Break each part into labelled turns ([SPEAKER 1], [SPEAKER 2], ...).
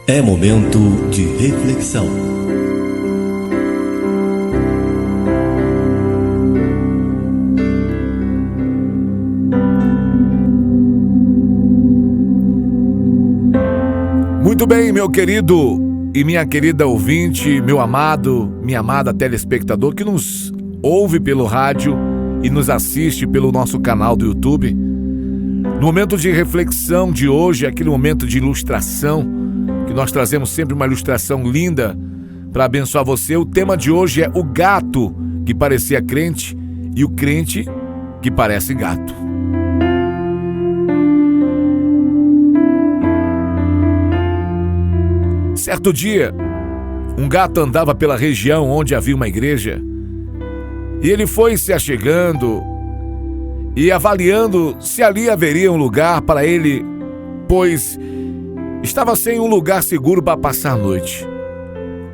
[SPEAKER 1] É momento de reflexão.
[SPEAKER 2] Muito bem, meu querido e minha querida ouvinte, meu amado, minha amada telespectador que nos ouve pelo rádio e nos assiste pelo nosso canal do YouTube. No momento de reflexão de hoje, aquele momento de ilustração, que nós trazemos sempre uma ilustração linda para abençoar você. O tema de hoje é o gato que parecia crente e o crente que parece gato. Certo dia, um gato andava pela região onde havia uma igreja e ele foi se achegando e avaliando se ali haveria um lugar para ele, pois estava sem um lugar seguro para passar a noite.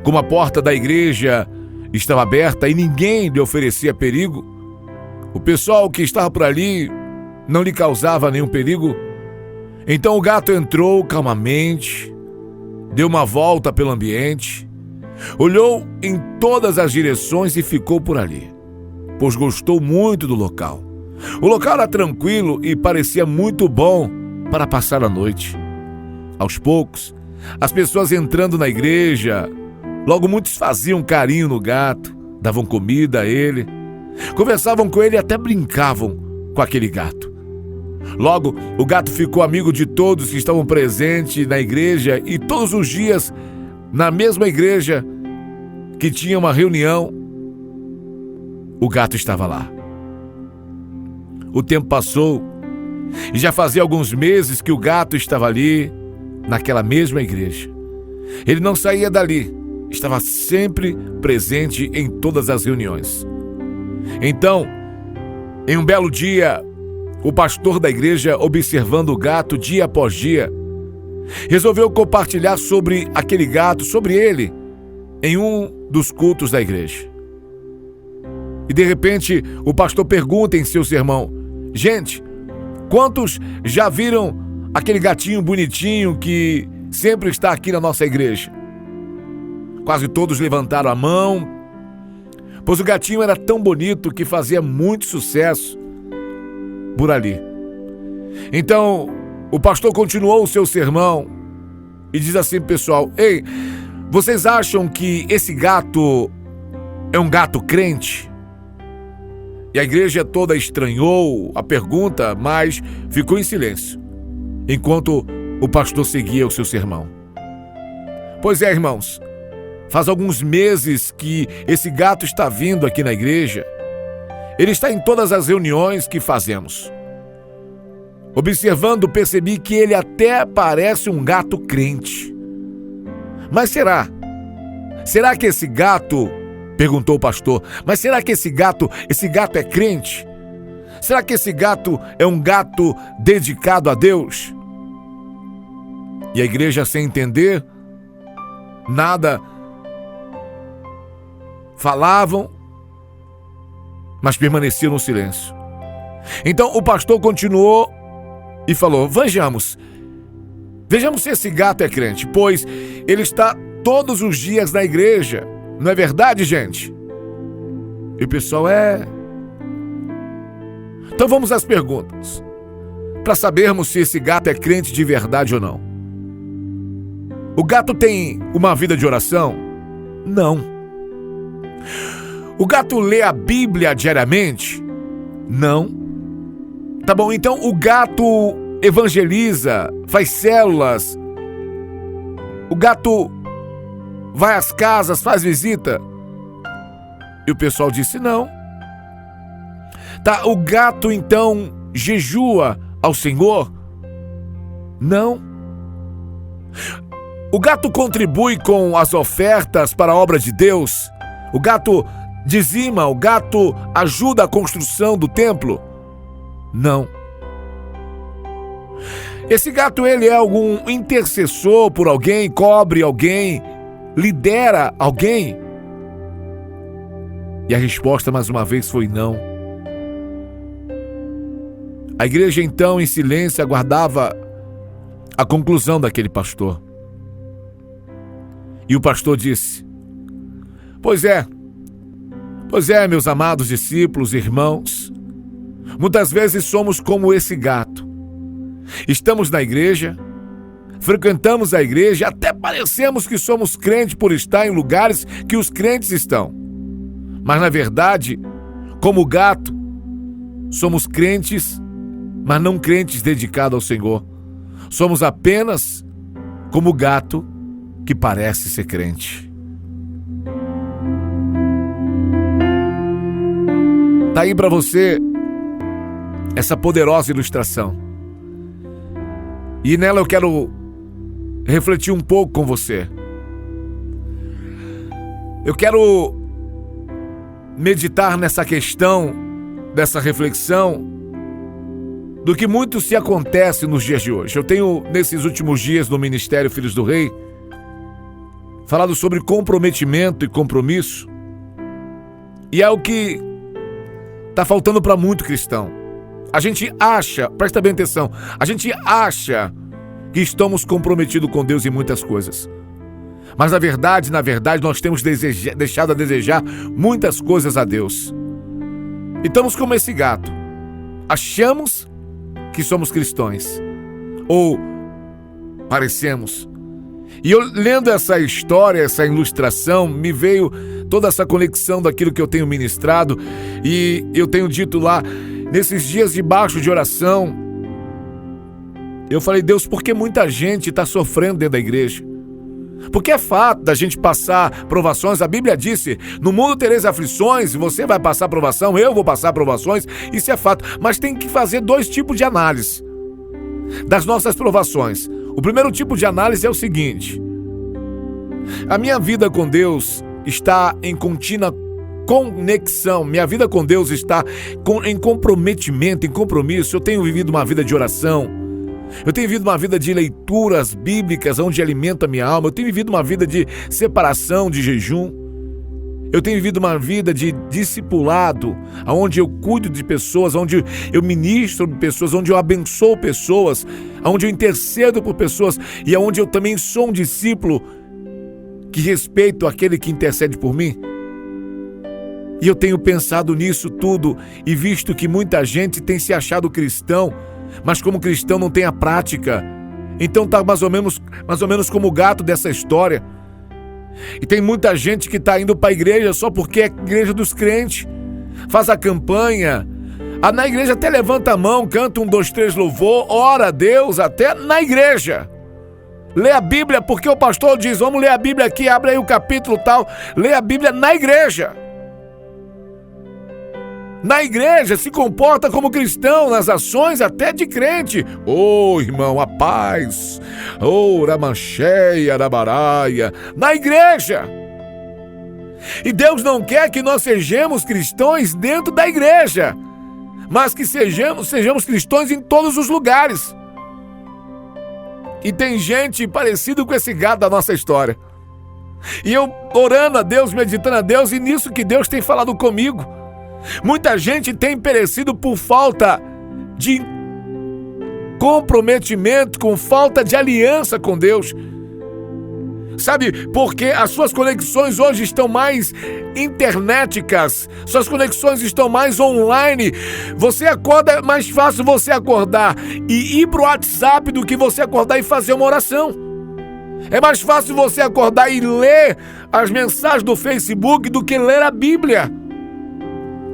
[SPEAKER 2] Como a porta da igreja estava aberta e ninguém lhe oferecia perigo, o pessoal que estava por ali não lhe causava nenhum perigo, então o gato entrou calmamente, deu uma volta pelo ambiente, olhou em todas as direções e ficou por ali, pois gostou muito do local. O local era tranquilo e parecia muito bom para passar a noite. Aos poucos, as pessoas entrando na igreja, logo muitos faziam carinho no gato, davam comida a ele, conversavam com ele e até brincavam com aquele gato. Logo, o gato ficou amigo de todos que estavam presentes na igreja e todos os dias, na mesma igreja que tinha uma reunião, o gato estava lá. O tempo passou e já fazia alguns meses que o gato estava ali, naquela mesma igreja. Ele não saía dali, estava sempre presente em todas as reuniões. Então, em um belo dia, o pastor da igreja, observando o gato dia após dia, resolveu compartilhar sobre aquele gato, sobre ele, em um dos cultos da igreja. E de repente, o pastor pergunta em seu sermão: gente, quantos já viram aquele gatinho bonitinho que sempre está aqui na nossa igreja? Quase todos levantaram a mão, pois o gatinho era tão bonito que fazia muito sucesso por ali. Então, o pastor continuou o seu sermão e diz assim, pessoal: ei, vocês acham que esse gato é um gato crente? E a igreja toda estranhou a pergunta, mas ficou em silêncio, enquanto o pastor seguia o seu sermão. Pois é, irmãos, faz alguns meses que esse gato está vindo aqui na igreja. Ele está em todas as reuniões que fazemos. Observando, percebi que ele até parece um gato crente. Mas será? Será que esse gato... Perguntou o pastor, mas será que esse gato é crente? Será que esse gato é um gato dedicado a Deus? E a igreja, sem entender nada, falavam, mas permaneciam no silêncio. Então o pastor continuou e falou: vejamos se esse gato é crente, pois ele está todos os dias na igreja. Não é verdade, gente? E o pessoal Então vamos às perguntas, para sabermos se esse gato é crente de verdade ou não. O gato tem uma vida de oração? Não. O gato lê a Bíblia diariamente? Não. Tá bom, então o gato evangeliza, faz células. O gato vai às casas, faz visita? E o pessoal disse não. Tá, o gato então jejua ao Senhor? Não. O gato contribui com as ofertas para a obra de Deus? O gato dizima, o gato ajuda a construção do templo? Não. Esse gato, ele é algum intercessor por alguém, cobre alguém, lidera alguém? E a resposta mais uma vez foi não. A igreja então em silêncio aguardava a conclusão daquele pastor. E o pastor disse: Pois é, meus amados discípulos e irmãos, muitas vezes somos como esse gato. Estamos na igreja, frequentamos a igreja, até parecemos que somos crentes por estar em lugares que os crentes estão. Mas na verdade, como gato, somos crentes, mas não crentes dedicados ao Senhor. Somos apenas como gato que parece ser crente. Tá aí para você essa poderosa ilustração. E nela eu quero refletir um pouco com você. Eu quero meditar nessa questão, dessa reflexão, do que muito se acontece nos dias de hoje. Eu tenho, nesses últimos dias no Ministério Filhos do Rei, falado sobre comprometimento e compromisso. E é o que está faltando para muito cristão. A gente acha, presta bem atenção, a gente acha que estamos comprometidos com Deus em muitas coisas. Mas na verdade, nós temos deixado a desejar muitas coisas a Deus. E estamos como esse gato. Achamos que somos cristãos. Ou parecemos. E eu lendo essa história, essa ilustração, me veio toda essa conexão daquilo que eu tenho ministrado. E eu tenho dito lá, nesses dias debaixo de oração, eu falei: Deus, por que muita gente está sofrendo dentro da igreja? Porque é fato da gente passar provações. A Bíblia disse: no mundo tereis aflições, você vai passar provação, eu vou passar provações, isso é fato. Mas tem que fazer 2 tipos de análise das nossas provações. O primeiro tipo de análise é o seguinte: a minha vida com Deus está em contínua conexão, minha vida com Deus está em comprometimento, em compromisso. Eu tenho vivido uma vida de oração, eu tenho vivido uma vida de leituras bíblicas onde alimenta a minha alma, eu tenho vivido uma vida de separação, de jejum, eu tenho vivido uma vida de discipulado, onde eu cuido de pessoas, onde eu ministro pessoas, onde eu abençoo pessoas, onde eu intercedo por pessoas e onde eu também sou um discípulo que respeito aquele que intercede por mim. E eu tenho pensado nisso tudo e visto que muita gente tem se achado cristão, mas como cristão não tem a prática. Então tá mais ou menos como o gato dessa história. E tem muita gente que tá indo para a igreja só porque é a igreja dos crentes. Faz a campanha. Na igreja até levanta a mão, canta 1, 2, 3 louvor, ora a Deus até na igreja. Lê a Bíblia, porque o pastor diz: vamos ler a Bíblia aqui, abre aí o capítulo tal. Lê a Bíblia na igreja. Na igreja se comporta como cristão, nas ações até de crente. Irmão, a paz. Ramancheia, Rabaraia. Na igreja. E Deus não quer que nós sejamos cristãos dentro da igreja, mas que sejamos cristãos em todos os lugares. E tem gente parecida com esse gato da nossa história. E eu orando a Deus, meditando a Deus, e nisso que Deus tem falado comigo. Muita gente tem perecido por falta de comprometimento, com falta de aliança com Deus. Sabe, porque as suas conexões hoje estão mais internéticas, suas conexões estão mais online. Você acorda, é mais fácil você acordar e ir pro WhatsApp do que você acordar e fazer uma oração. É mais fácil você acordar e ler as mensagens do Facebook do que ler a Bíblia.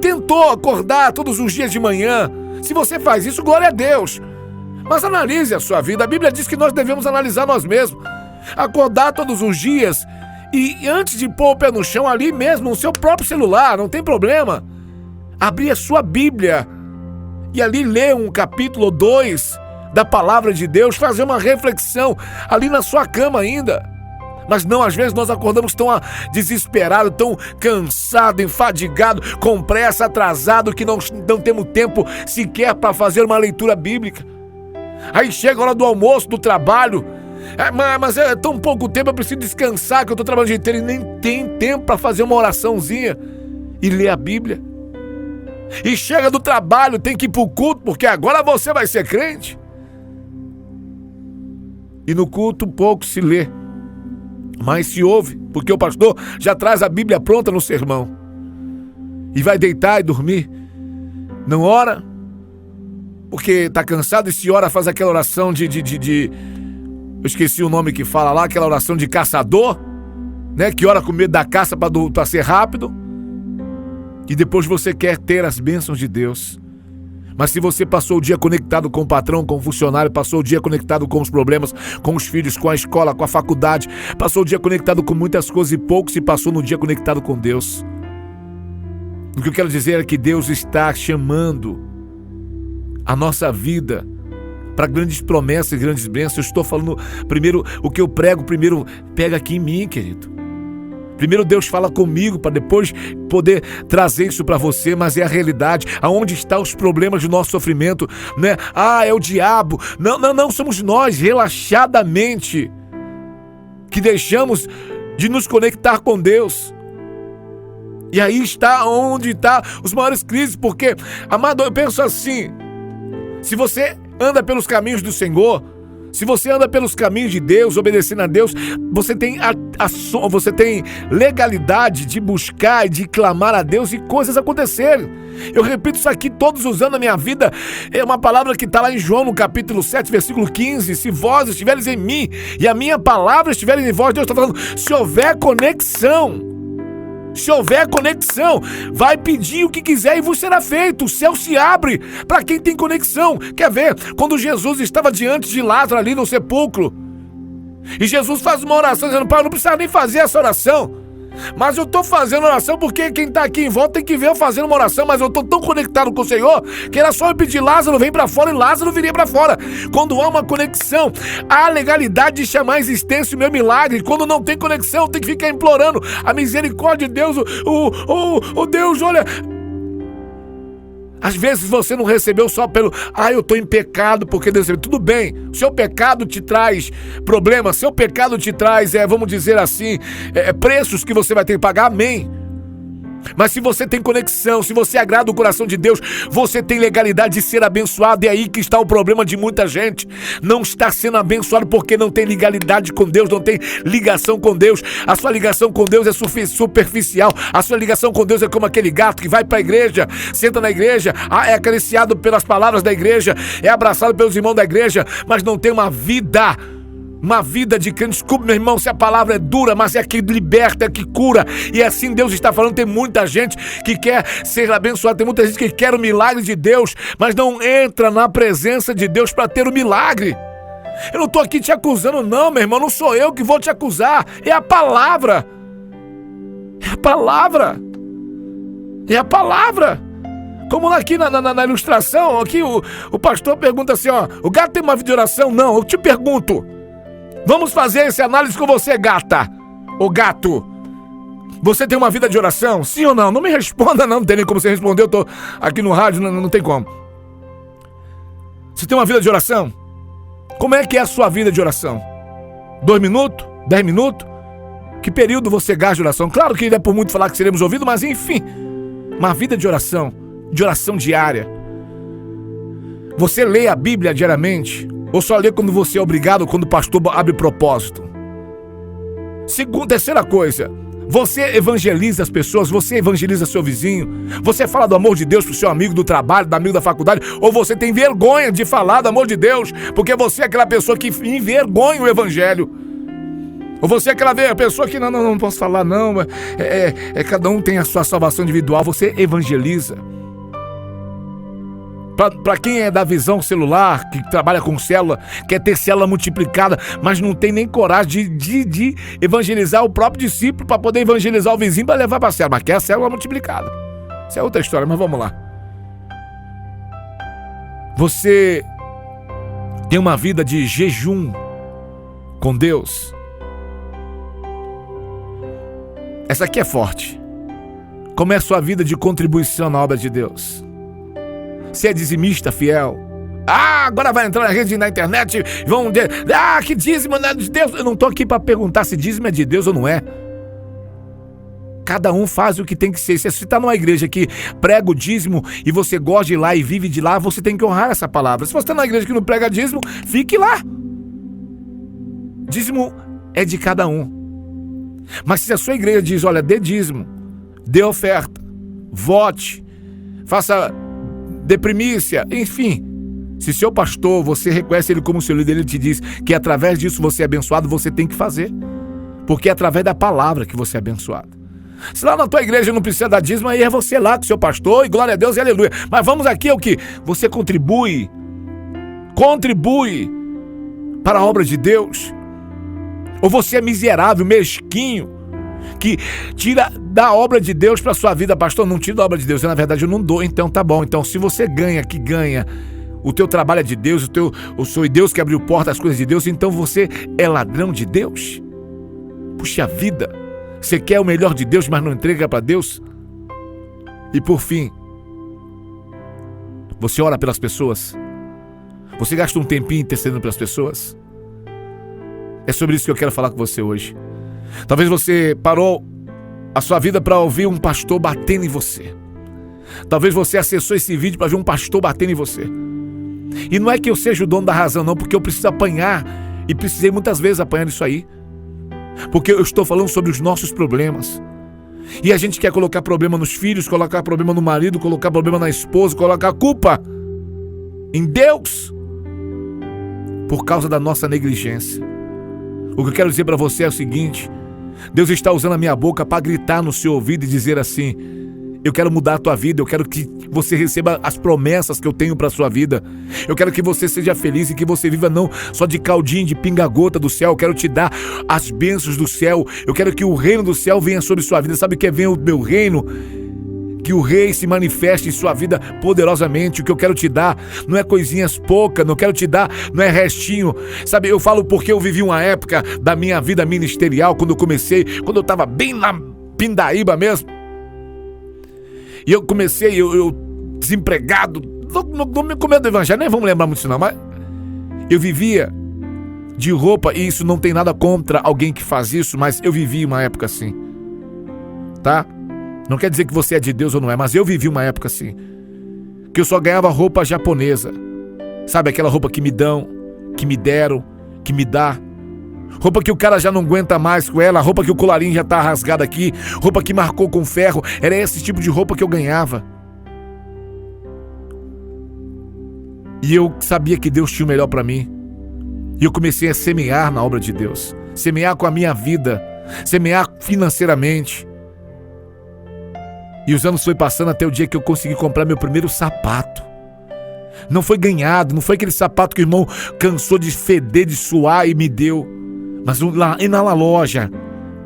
[SPEAKER 2] Tentou acordar todos os dias de manhã? Se você faz isso, glória a Deus. Mas analise a sua vida. A Bíblia diz que nós devemos analisar nós mesmos. Acordar todos os dias e antes de pôr o pé no chão, ali mesmo, no seu próprio celular, não tem problema. Abrir a sua Bíblia e ali ler um capítulo ou 2 da palavra de Deus, fazer uma reflexão ali na sua cama ainda. Mas não, às vezes nós acordamos tão desesperados, tão cansados, enfadigados, com pressa, atrasados, que não temos tempo sequer para fazer uma leitura bíblica. Aí chega a hora do almoço, do trabalho, mas é tão pouco tempo, eu preciso descansar, que eu estou trabalhando o dia inteiro e nem tem tempo para fazer uma oraçãozinha e ler a Bíblia. E chega do trabalho, tem que ir para o culto, porque agora você vai ser crente. E no culto pouco se lê. Mas se ouve, porque o pastor já traz a Bíblia pronta no sermão. E vai deitar e dormir. Não ora, porque está cansado, e se ora faz aquela oração eu esqueci o nome que fala lá, aquela oração de caçador, né? Que ora com medo da caça para ser rápido. E depois você quer ter as bênçãos de Deus. Mas se você passou o dia conectado com o patrão, com o funcionário, passou o dia conectado com os problemas, com os filhos, com a escola, com a faculdade, passou o dia conectado com muitas coisas e pouco se passou no dia conectado com Deus. O que eu quero dizer é que Deus está chamando a nossa vida para grandes promessas e grandes bênçãos. Eu estou falando primeiro, o que eu prego primeiro pega aqui em mim, querido. Primeiro Deus fala comigo para depois poder trazer isso para você, mas é a realidade. Aonde estão os problemas do nosso sofrimento, né? Ah, é o diabo. Não, somos nós, relaxadamente, que deixamos de nos conectar com Deus. E aí está onde está os maiores crises, porque, amado, eu penso assim, se você anda pelos caminhos do Senhor, se você anda pelos caminhos de Deus, obedecendo a Deus, você tem você tem legalidade de buscar e de clamar a Deus e coisas acontecerem. Eu repito isso aqui todos os anos na minha vida. É uma palavra que está lá em João, no capítulo 7, versículo 15. Se vós estiveres em mim e a minha palavra estiver em vós, Deus está falando, se houver conexão, vai pedir o que quiser e vos será feito. O céu se abre para quem tem conexão. Quer ver? Quando Jesus estava diante de Lázaro ali no sepulcro, e Jesus faz uma oração dizendo, pai, eu não precisava nem fazer essa oração, mas eu estou fazendo oração porque quem está aqui em volta tem que ver eu fazendo uma oração, mas eu estou tão conectado com o Senhor que era só eu pedir, Lázaro vem para fora, e Lázaro viria para fora. Quando há uma conexão, há a legalidade de chamar a existência o meu milagre. Quando não tem conexão, tem que ficar implorando a misericórdia de Deus. O Deus, olha, às vezes você não recebeu só pelo, eu estou em pecado porque Deus recebeu. Tudo bem, o seu pecado te traz problemas, seu pecado te traz, vamos dizer assim, preços que você vai ter que pagar, amém. Mas se você tem conexão, se você agrada o coração de Deus, você tem legalidade de ser abençoado. E é aí que está o problema de muita gente. Não está sendo abençoado porque não tem legalidade com Deus, não tem ligação com Deus. A sua ligação com Deus é superficial. A sua ligação com Deus é como aquele gato que vai para a igreja, senta na igreja, é acariciado pelas palavras da igreja, é abraçado pelos irmãos da igreja, mas não tem uma vida de crente. Desculpe, meu irmão, se a palavra é dura, mas é que liberta, é que cura. E assim Deus está falando. Tem muita gente que quer ser abençoada, tem muita gente que quer o milagre de Deus, mas não entra na presença de Deus para ter o milagre. Eu não estou aqui te acusando não, meu irmão, não sou eu que vou te acusar, é a palavra. Como lá aqui na ilustração, aqui o pastor pergunta assim, o gato tem uma vida de oração? Não, eu te pergunto, vamos fazer essa análise com você, gata. Ô gato, você tem uma vida de oração? Sim ou não? Não me responda não tem nem como você responder, eu tô aqui no rádio, não tem como. Você tem uma vida de oração? Como é que é a sua vida de oração? 2 minutos? 10 minutos? Que período você gasta de oração? Claro que é por muito falar que seremos ouvidos, mas enfim, uma vida de oração diária. Você lê a Bíblia diariamente? Ou só lê quando você é obrigado, quando o pastor abre propósito? Terceira coisa, você evangeliza as pessoas, você evangeliza seu vizinho, você fala do amor de Deus pro seu amigo do trabalho, do amigo da faculdade, ou você tem vergonha de falar do amor de Deus, porque você é aquela pessoa que envergonha o evangelho? Ou você é aquela pessoa que não posso falar não, cada um tem a sua salvação individual. Você evangeliza. Para quem é da visão celular, que trabalha com célula, quer ter célula multiplicada, mas não tem nem coragem de evangelizar o próprio discípulo para poder evangelizar o vizinho para levar para a célula, mas quer a célula multiplicada. Isso é outra história, mas vamos lá. Você tem uma vida de jejum com Deus? Essa aqui é forte. Como é a sua vida de contribuição na obra de Deus? Você é dizimista fiel? Agora vai entrar na rede, na internet e vão dizer, que dízimo não é de Deus. Eu não estou aqui para perguntar se dízimo é de Deus ou não é. Cada um faz o que tem que ser. Se você está numa igreja que prega o dízimo e você gosta de ir lá e vive de lá, você tem que honrar essa palavra. Se você está numa igreja que não prega dízimo, fique lá. Dízimo é de cada um. Mas se a sua igreja diz, olha, dê dízimo, dê oferta, vote, faça deprimícia, enfim. Se seu pastor, você reconhece ele como seu líder, ele te diz que através disso você é abençoado, você tem que fazer. Porque é através da palavra que você é abençoado. Se lá na tua igreja não precisa dar dízimo, aí é você lá com seu pastor, e glória a Deus e aleluia. Mas vamos aqui ao que? Você contribui para a obra de Deus. Ou você é miserável, mesquinho, que tira da obra de Deus para a sua vida. Pastor, não tira da obra de Deus, na verdade eu não dou. Então tá bom, então se você ganha, o teu trabalho é de Deus, foi Deus que abriu porta às coisas de Deus, então você é ladrão de Deus? Puxa vida, você quer o melhor de Deus, mas não entrega para Deus? E por fim, você ora pelas pessoas? Você gasta um tempinho intercedendo pelas pessoas? É sobre isso que eu quero falar com você hoje. Talvez você parou a sua vida para ouvir um pastor batendo em você. Talvez você acessou esse vídeo para ver um pastor batendo em você. E não é que eu seja o dono da razão não, porque eu preciso apanhar, e precisei muitas vezes apanhar isso aí. Porque eu estou falando sobre os nossos problemas. E a gente quer colocar problema nos filhos, colocar problema no marido, colocar problema na esposa, colocar culpa em Deus por causa da nossa negligência. O que eu quero dizer para você é o seguinte: Deus está usando a minha boca para gritar no seu ouvido e dizer assim: eu quero mudar a tua vida, eu quero que você receba as promessas que eu tenho para a sua vida. Eu quero que você seja feliz e que você viva não só de caldinho, de pinga-gota do céu. Eu quero te dar as bênçãos do céu. Eu quero que o reino do céu venha sobre sua vida. Sabe o que é venha o meu reino? Que o rei se manifeste em sua vida poderosamente. O que eu quero te dar não é coisinhas poucas, não quero te dar, não é restinho. Sabe, eu falo porque eu vivi uma época da minha vida ministerial, quando eu comecei, quando eu estava bem na pindaíba mesmo. E eu comecei, eu desempregado, no começo do evangelho, nem vamos lembrar muito disso não, mas eu vivia de roupa, e isso não tem nada contra alguém que faz isso, mas eu vivi uma época assim, tá? Não quer dizer que você é de Deus ou não é, mas eu vivi uma época assim, que eu só ganhava roupa japonesa, sabe, aquela roupa que me dão, que me deram, que me dá. Roupa que o cara já não aguenta mais com ela, roupa que o colarinho já tá rasgado aqui, roupa que marcou com ferro. Era esse tipo de roupa que eu ganhava. E eu sabia que Deus tinha o melhor para mim. E eu comecei a semear na obra de Deus, semear com a minha vida, semear financeiramente. E os anos foi passando até o dia que eu consegui comprar meu primeiro sapato. Não foi ganhado, não foi aquele sapato que o irmão cansou de feder, de suar e me deu. Mas ir na loja,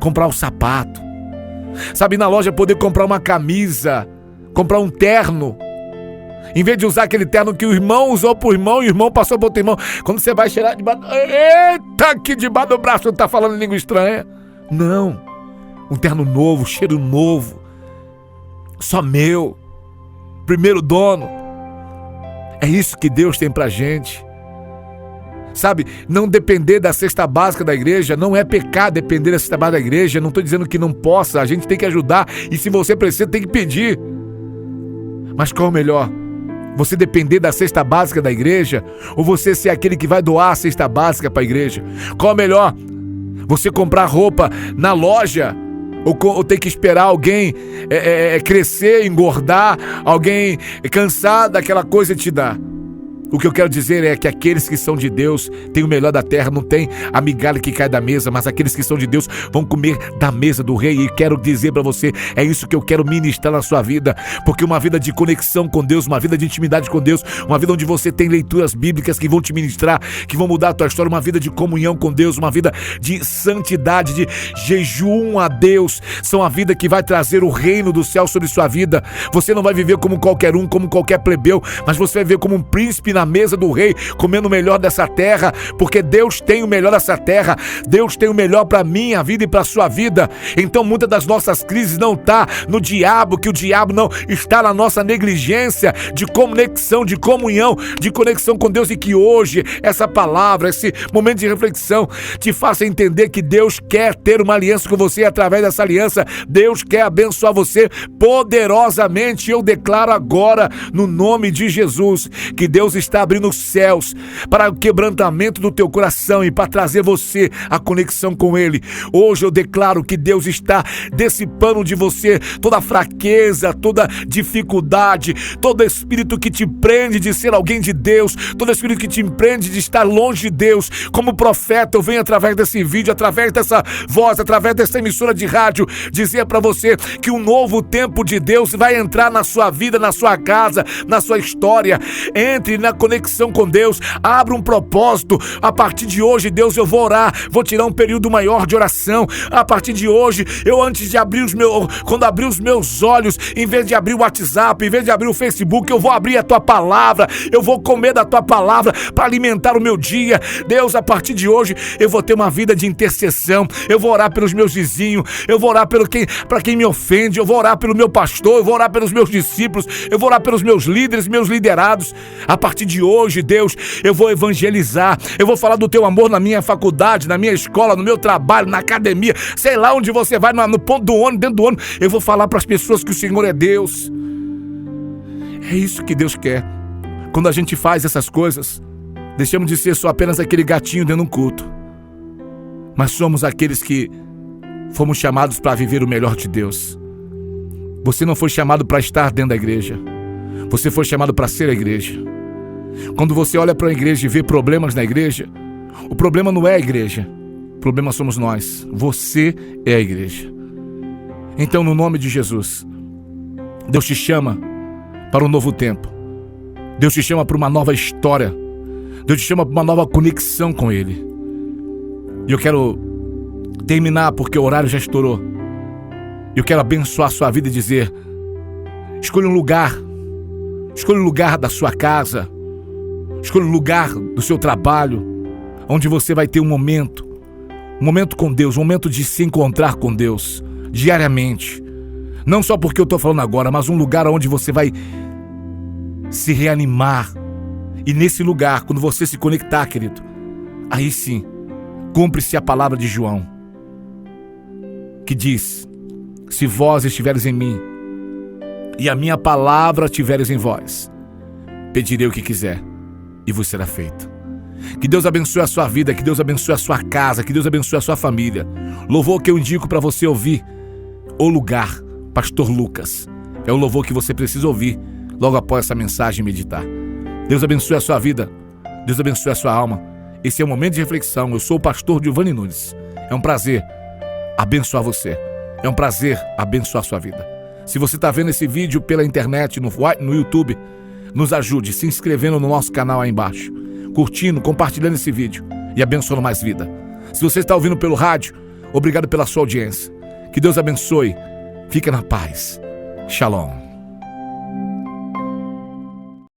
[SPEAKER 2] comprar um sapato. Sabe, ir na loja poder comprar uma camisa, comprar um terno. Em vez de usar aquele terno que o irmão usou pro irmão e o irmão passou pro outro irmão. Quando você vai cheirar debaixo... Eita, aqui debaixo do braço tá falando língua estranha. Não. Um terno novo, cheiro novo. Só meu. Primeiro dono. É isso que Deus tem pra gente. Sabe, não depender da cesta básica da igreja, não é pecado depender da cesta básica da igreja. Não estou dizendo que não possa, a gente tem que ajudar. E se você precisa, tem que pedir. Mas qual é o melhor? Você depender da cesta básica da igreja, ou você ser aquele que vai doar a cesta básica para a igreja? Qual é o melhor? Você comprar roupa na loja, ou ter que esperar alguém crescer, engordar, alguém cansar daquela coisa e te dar? O que eu quero dizer é que aqueles que são de Deus têm o melhor da terra, não tem a migalha que cai da mesa, mas aqueles que são de Deus vão comer da mesa do rei. E quero dizer para você, é isso que eu quero ministrar na sua vida, porque uma vida de conexão com Deus, uma vida de intimidade com Deus, uma vida onde você tem leituras bíblicas que vão te ministrar, que vão mudar a tua história, uma vida de comunhão com Deus, uma vida de santidade, de jejum a Deus, são a vida que vai trazer o reino do céu sobre sua vida. Você não vai viver como qualquer um, como qualquer plebeu, mas você vai viver como um príncipe na mesa do rei, comendo o melhor dessa terra, porque Deus tem o melhor dessa terra. Deus tem o melhor para minha vida e para sua vida. Então muitas das nossas crises não está no diabo, que o diabo não está na nossa negligência de conexão, de comunhão, de conexão com Deus, e que hoje essa palavra, esse momento de reflexão te faça entender que Deus quer ter uma aliança com você, e através dessa aliança Deus quer abençoar você poderosamente. Eu declaro agora no nome de Jesus que Deus está abrindo os céus para o quebrantamento do teu coração e para trazer você a conexão com Ele. Hoje eu declaro que Deus está dissipando de você toda fraqueza, toda dificuldade, todo espírito que te prende de ser alguém de Deus, todo espírito que te prende de estar longe de Deus. Como profeta, eu venho através desse vídeo, através dessa voz, através dessa emissora de rádio, dizer para você que um novo tempo de Deus vai entrar na sua vida, na sua casa, na sua história. Entre na conexão com Deus, abra um propósito. A partir de hoje, Deus, eu vou orar, vou tirar um período maior de oração. A partir de hoje, antes de abrir quando abrir os meus olhos, em vez de abrir o WhatsApp, em vez de abrir o Facebook, eu vou abrir a tua palavra, eu vou comer da tua palavra para alimentar o meu dia. Deus, a partir de hoje, eu vou ter uma vida de intercessão, eu vou orar pelos meus vizinhos, eu vou orar para quem me ofende, eu vou orar pelo meu pastor, eu vou orar pelos meus discípulos, eu vou orar pelos meus líderes, meus liderados. A partir de hoje, Deus, eu vou evangelizar, eu vou falar do teu amor na minha faculdade, na minha escola, no meu trabalho, na academia, sei lá onde você vai, no ponto do ônibus, dentro do ônibus, eu vou falar para as pessoas que o Senhor é Deus. É isso que Deus quer. Quando a gente faz essas coisas, deixamos de ser só apenas aquele gatinho dentro de um culto, mas somos aqueles que fomos chamados para viver o melhor de Deus. Você não foi chamado para estar dentro da igreja, você foi chamado para ser a igreja. Quando você olha para a igreja e vê problemas na igreja, o problema não é a igreja, o problema somos nós. Você é a igreja. Então, no nome de Jesus, Deus te chama para um novo tempo. Deus te chama para uma nova história. Deus te chama para uma nova conexão com Ele. E eu quero terminar porque o horário já estourou. Eu quero abençoar a sua vida e dizer: escolha um lugar. Escolha o lugar da sua casa. Escolha o lugar do seu trabalho, onde você vai ter um momento com Deus, um momento de se encontrar com Deus diariamente. Não só porque eu estou falando agora, mas um lugar onde você vai se reanimar. E nesse lugar, quando você se conectar, querido, aí sim, cumpre-se a palavra de João, que diz: se vós estiveres em mim e a minha palavra estiveres em vós, pedirei o que quiser e vos será feito. Que Deus abençoe a sua vida, que Deus abençoe a sua casa, que Deus abençoe a sua família. Louvor que eu indico para você ouvir: O Lugar, Pastor Lucas. É o louvor que você precisa ouvir logo após essa mensagem e meditar. Deus abençoe a sua vida, Deus abençoe a sua alma. Esse é um momento de reflexão. Eu sou o pastor Giovanni Nunes. É um prazer abençoar você. É um prazer abençoar a sua vida. Se você está vendo esse vídeo pela internet, no YouTube, nos ajude se inscrevendo no nosso canal aí embaixo, curtindo, compartilhando esse vídeo e abençoando mais vida. Se você está ouvindo pelo rádio, obrigado pela sua audiência. Que Deus abençoe. Fica na paz. Shalom.